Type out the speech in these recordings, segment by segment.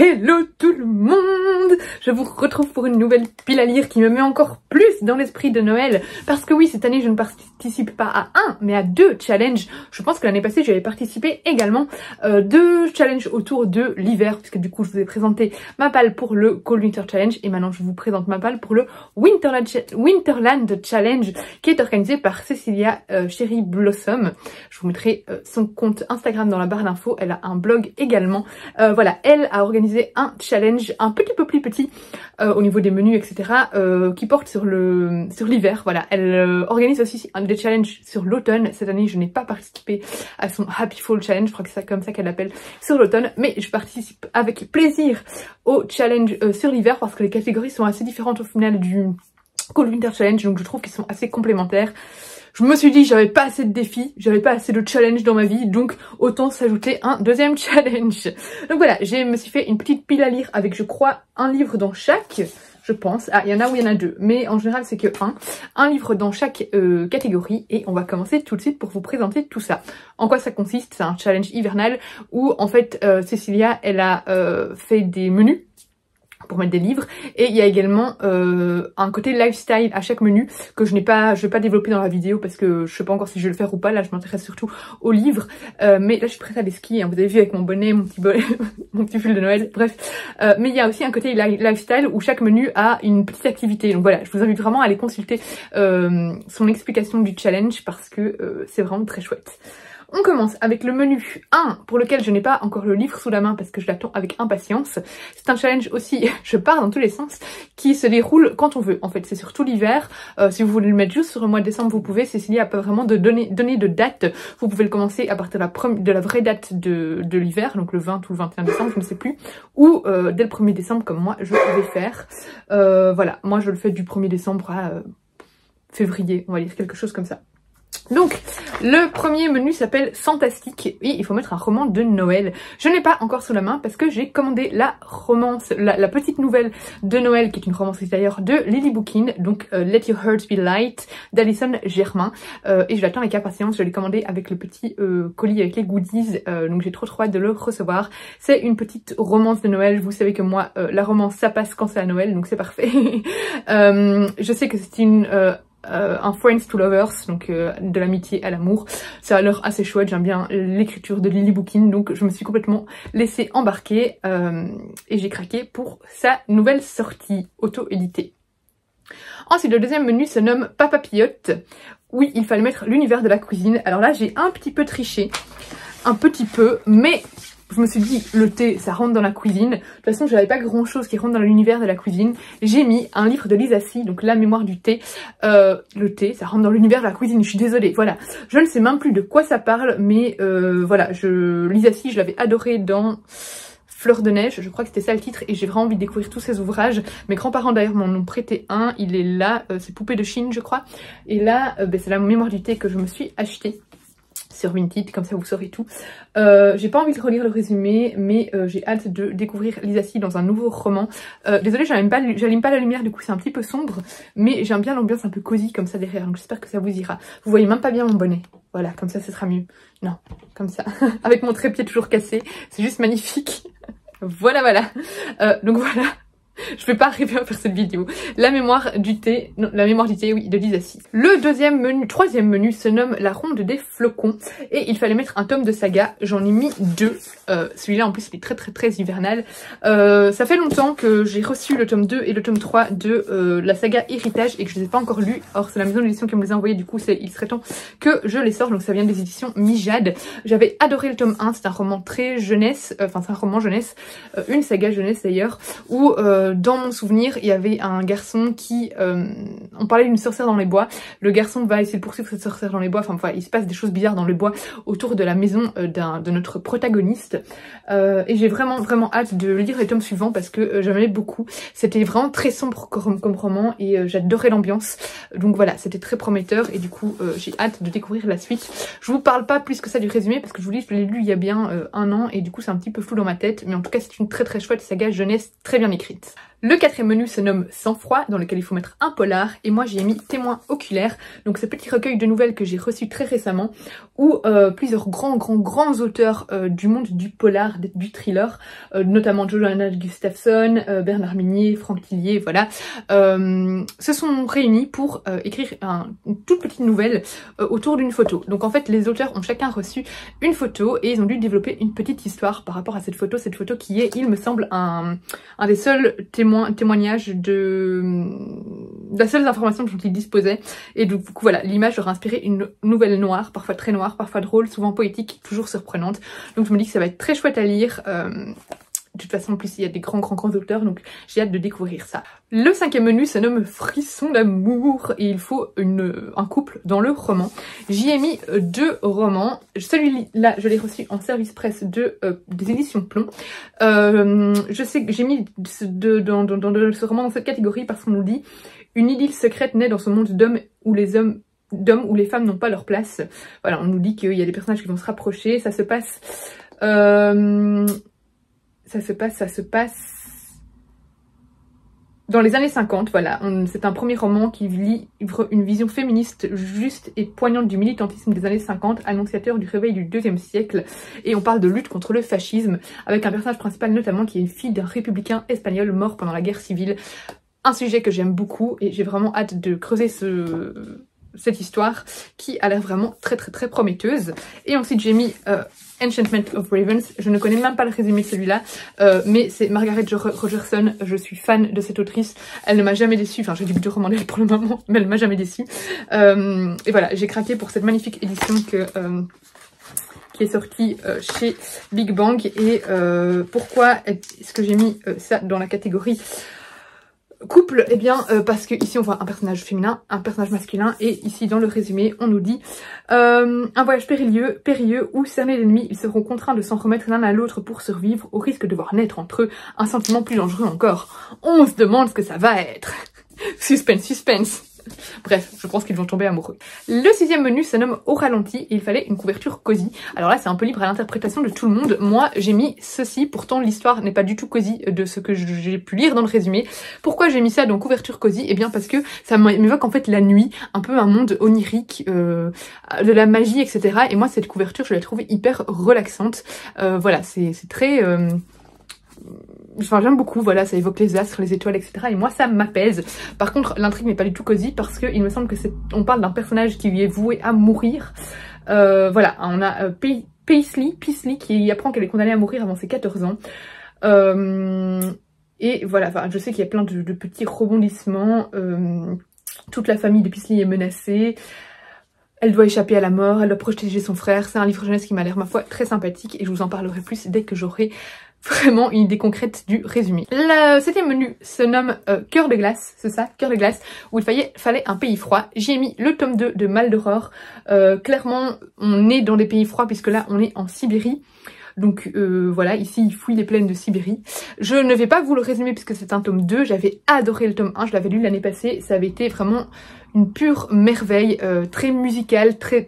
Hello tout le monde! Je vous retrouve pour une nouvelle pile à lire qui me met encore plus dans l'esprit de Noël. Parce que oui, cette année je ne participe pas à un, mais à deux challenges. Je pense que l'année passée j'avais participé également deux challenges autour de l'hiver. Puisque du coup je vous ai présenté ma palle pour le Cold Winter Challenge. Et maintenant je vous présente ma palle pour le Winterland Challenge qui est organisé par Cecilia Cherry Blossom. Je vous mettrai son compte Instagram dans la barre d'infos. Elle a un blog également. Voilà, elle a organisé un challenge un petit peu plus petit au niveau des menus, etc. Qui porte sur l'hiver. Voilà, elle organise aussi des challenges sur l'automne. Cette année, je n'ai pas participé à son Happy Fall Challenge, je crois que c'est comme ça qu'elle l'appelle, sur l'automne. Mais je participe avec plaisir au challenge sur l'hiver parce que les catégories sont assez différentes au final du Cold Winter Challenge, donc je trouve qu'ils sont assez complémentaires. Je me suis dit j'avais pas assez de défis, j'avais pas assez de challenge dans ma vie, donc autant s'ajouter un deuxième challenge. Donc voilà, je me suis fait une petite pile à lire avec, je crois, un livre dans chaque, je pense. Ah, il y en a où il y en a deux, mais en général c'est que un livre dans chaque catégorie. Et on va commencer tout de suite pour vous présenter tout ça. En quoi ça consiste? C'est un challenge hivernal où en fait Cecilia, elle a fait des menus pour mettre des livres, et il y a également un côté lifestyle à chaque menu que je vais pas développer dans la vidéo parce que je sais pas encore si je vais le faire ou pas. Là je m'intéresse surtout aux livres, mais là je suis prête à aller skier, hein. Vous avez vu avec mon bonnet, mon petit pull de Noël, bref. Mais il y a aussi un côté lifestyle où chaque menu a une petite activité, donc voilà, je vous invite vraiment à aller consulter son explication du challenge parce que c'est vraiment très chouette. On commence avec le menu 1 pour lequel je n'ai pas encore le livre sous la main parce que je l'attends avec impatience. C'est un challenge aussi, je pars dans tous les sens, qui se déroule quand on veut. En fait, c'est sur tout l'hiver. Si vous voulez le mettre juste sur le mois de décembre, vous pouvez. Cécilia a pas vraiment de donner de date. Vous pouvez le commencer à partir de la vraie date de l'hiver, donc le 20 ou le 21 décembre, je ne sais plus. Ou dès le 1er décembre comme moi, je vais faire. Voilà, moi je le fais du 1er décembre à février, on va dire quelque chose comme ça. Donc, le premier menu s'appelle Fantastique et il faut mettre un roman de Noël. Je n'ai pas encore sous la main parce que j'ai commandé la romance, la petite nouvelle de Noël qui est une romance d'ailleurs de Lily Bookin, donc Let Your Heart Be Light d'Alison Germain. Et je l'attends avec impatience, je l'ai commandé avec le petit colis avec les goodies, donc j'ai trop hâte de le recevoir. C'est une petite romance de Noël, vous savez que moi, la romance ça passe quand c'est à Noël, donc c'est parfait. Je sais que c'est un Friends to Lovers, donc de l'amitié à l'amour. Ça a l'air assez chouette, j'aime bien l'écriture de Lily Bookin, donc je me suis complètement laissée embarquer et j'ai craqué pour sa nouvelle sortie auto-éditée. Ensuite, le deuxième menu se nomme Papapillote. Oui, il fallait mettre l'univers de la cuisine. Alors là, j'ai un petit peu triché, un petit peu, mais je me suis dit, le thé, ça rentre dans la cuisine. De toute façon, j'avais pas grand chose qui rentre dans l'univers de la cuisine. J'ai mis un livre de Lisa C, donc La mémoire du thé. Le thé, ça rentre dans l'univers de la cuisine, je suis désolée. Voilà, je ne sais même plus de quoi ça parle, mais voilà, Lisa C, je l'avais adoré dans Fleur de neige, je crois que c'était ça le titre, et j'ai vraiment envie de découvrir tous ces ouvrages. Mes grands-parents d'ailleurs m'en ont prêté un, il est là, c'est Poupée de Chine, je crois. Et là, c'est La mémoire du thé que je me suis acheté sur Vinted, comme ça vous saurez tout. J'ai pas envie de relire le résumé, mais j'ai hâte de découvrir Lisa C dans un nouveau roman. Désolée, j'allume pas la lumière, du coup c'est un petit peu sombre, mais j'aime bien l'ambiance un peu cosy comme ça derrière, donc j'espère que ça vous ira. Vous voyez même pas bien mon bonnet, voilà, comme ça ce sera mieux. Non, comme ça, avec mon trépied toujours cassé, c'est juste magnifique. Voilà. Donc voilà. Je vais pas arriver à faire cette vidéo. La mémoire du thé, non, La mémoire du thé, oui, de Lisa C. Le troisième menu se nomme La ronde des flocons et il fallait mettre un tome de saga. J'en ai mis deux. Celui-là en plus il est très hivernal. Ça fait longtemps que j'ai reçu le tome 2 et le tome 3 de la saga Héritage et que je les ai pas encore lus. Or c'est la maison d'édition qui me les a envoyés, du coup il serait temps que je les sorte. Donc ça vient des éditions Mijade. J'avais adoré le tome 1, c'est un roman très jeunesse, enfin c'est un roman jeunesse, une saga jeunesse d'ailleurs, où dans mon souvenir, il y avait un garçon qui... on parlait d'une sorcière dans les bois. Le garçon va essayer de poursuivre cette sorcière dans les bois. Enfin, il se passe des choses bizarres dans le bois autour de la maison de notre protagoniste. Et j'ai vraiment hâte de lire les tomes suivants parce que j'aimais beaucoup. C'était vraiment très sombre comme roman et j'adorais l'ambiance. Donc voilà, c'était très prometteur et du coup, j'ai hâte de découvrir la suite. Je vous parle pas plus que ça du résumé parce que je vous dis, je l'ai lu il y a bien un an et du coup, c'est un petit peu flou dans ma tête. Mais en tout cas, c'est une très chouette saga jeunesse très bien écrite. Le quatrième menu se nomme Sang-froid, dans lequel il faut mettre un polar, et moi j'ai mis Témoin oculaire, donc ce petit recueil de nouvelles que j'ai reçu très récemment, où plusieurs grands auteurs du monde du polar, du thriller, notamment Johanna Gustafsson, Bernard Minier, Franck Tillier, voilà, se sont réunis pour écrire une toute petite nouvelle autour d'une photo. Donc en fait les auteurs ont chacun reçu une photo et ils ont dû développer une petite histoire par rapport à cette photo qui est, il me semble, un des seuls témoignages de la seule information dont ils disposaient. Et du coup voilà, l'image leur a inspiré une nouvelle noire, parfois très noire, parfois drôle, souvent poétique, toujours surprenante. Donc je me dis que ça va être très chouette à lire. De toute façon, en plus, il y a des grands auteurs, donc j'ai hâte de découvrir ça. Le cinquième menu se nomme Frisson d'amour et il faut un couple dans le roman. J'y ai mis 2 romans. Celui-là, je l'ai reçu en service presse des éditions Plomb. Je sais que j'ai mis dans ce roman dans cette catégorie parce qu'on nous dit une idylle secrète naît dans ce monde d'hommes où les femmes n'ont pas leur place. Voilà, on nous dit qu'il y a des personnages qui vont se rapprocher. Ça se passe dans les années 50, voilà. C'est un premier roman qui livre une vision féministe juste et poignante du militantisme des années 50, annonciateur du réveil du deuxième siècle. Et on parle de lutte contre le fascisme, avec un personnage principal notamment qui est fille d'un républicain espagnol mort pendant la guerre civile. Un sujet que j'aime beaucoup et j'ai vraiment hâte de creuser cette histoire qui a l'air vraiment très prometteuse. Et ensuite j'ai mis Enchantment of Ravens. Je ne connais même pas le résumé de celui-là, mais c'est Margaret Rogerson. Je suis fan de cette autrice. Elle ne m'a jamais déçue. Enfin, j'ai lu 2 romans d'elle pour le moment, mais elle ne m'a jamais déçue. Et voilà, j'ai craqué pour cette magnifique édition qui est sortie chez Big Bang. Et pourquoi est-ce que j'ai mis ça dans la catégorie couple? Eh bien parce que ici on voit un personnage féminin, un personnage masculin, et ici dans le résumé on nous dit un voyage périlleux où cernés d'ennemis ils seront contraints de s'en remettre l'un à l'autre pour survivre, au risque de voir naître entre eux un sentiment plus dangereux encore. On se demande ce que ça va être. Suspense. Bref, je pense qu'ils vont tomber amoureux. Le 6e menu se nomme Au ralenti et il fallait une couverture cosy. Alors là, c'est un peu libre à l'interprétation de tout le monde. Moi, j'ai mis ceci. Pourtant, l'histoire n'est pas du tout cosy de ce que j'ai pu lire dans le résumé. Pourquoi j'ai mis ça dans couverture cosy? Eh bien, parce que ça m'évoque en fait la nuit, un peu un monde onirique, de la magie, etc. Et moi, cette couverture, je l'ai trouvée hyper relaxante. Voilà, c'est très... Enfin, j'aime beaucoup, voilà, ça évoque les astres, les étoiles, etc. Et moi, ça m'apaise. Par contre, l'intrigue n'est pas du tout cosy parce qu'il me semble que on parle d'un personnage qui lui est voué à mourir. Voilà, on a Paisley qui apprend qu'elle est condamnée à mourir avant ses 14 ans. Et voilà, enfin, je sais qu'il y a plein de petits rebondissements. Toute la famille de Paisley est menacée. Elle doit échapper à la mort, elle doit protéger son frère. C'est un livre jeunesse qui m'a l'air, ma foi, très sympathique et je vous en parlerai plus dès que j'aurai vraiment une idée concrète du résumé. Le 7e menu se nomme Cœur de glace, c'est ça, Cœur de glace, où il fallait un pays froid. J'y ai mis le tome 2 de Mal d'Aurore. Clairement, on est dans des pays froids puisque là, on est en Sibérie. Donc voilà, ici il fouille les plaines de Sibérie. Je ne vais pas vous le résumer puisque c'est un tome 2, j'avais adoré le tome 1, je l'avais lu l'année passée, ça avait été vraiment une pure merveille, très musicale, très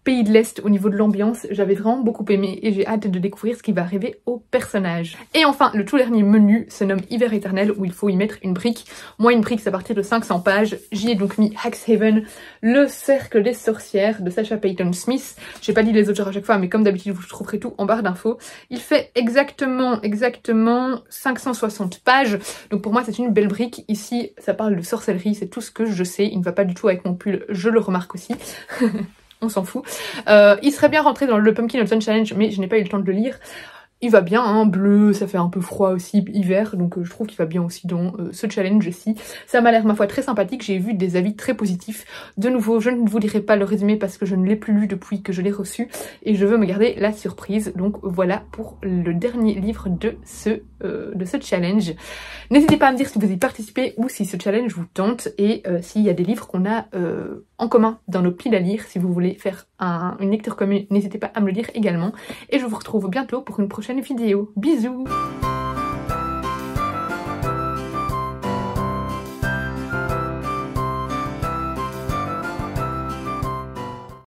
pays de l'Est au niveau de l'ambiance. J'avais vraiment beaucoup aimé et j'ai hâte de découvrir ce qui va arriver au personnage. Et enfin, le tout dernier menu se nomme Hiver éternel où il faut y mettre une brique. Moi, une brique, c'est à partir de 500 pages. J'y ai donc mis Haxhaven, le cercle des sorcières de Sacha Peyton Smith. J'ai pas dit les auteurs à chaque fois, mais comme d'habitude, vous trouverez tout en barre d'infos. Il fait exactement 560 pages. Donc pour moi, c'est une belle brique. Ici, ça parle de sorcellerie, c'est tout ce que je sais. Il ne va pas du tout avec mon pull, je le remarque aussi. On s'en fout. Il serait bien rentré dans le Pumpkin Autumn Challenge, mais je n'ai pas eu le temps de le lire. Il va bien, hein, bleu, ça fait un peu froid aussi, hiver, donc je trouve qu'il va bien aussi dans ce challenge-ci. Ça m'a l'air, ma foi, très sympathique, j'ai vu des avis très positifs. De nouveau, je ne vous dirai pas le résumé parce que je ne l'ai plus lu depuis que je l'ai reçu, et je veux me garder la surprise. Donc voilà pour le dernier livre de ce challenge. N'hésitez pas à me dire si vous y participez ou si ce challenge vous tente, et s'il y a des livres qu'on a en commun dans nos piles à lire, si vous voulez faire une lecture commune, n'hésitez pas à me le dire également. Et je vous retrouve bientôt pour une prochaine vidéo. Bisous!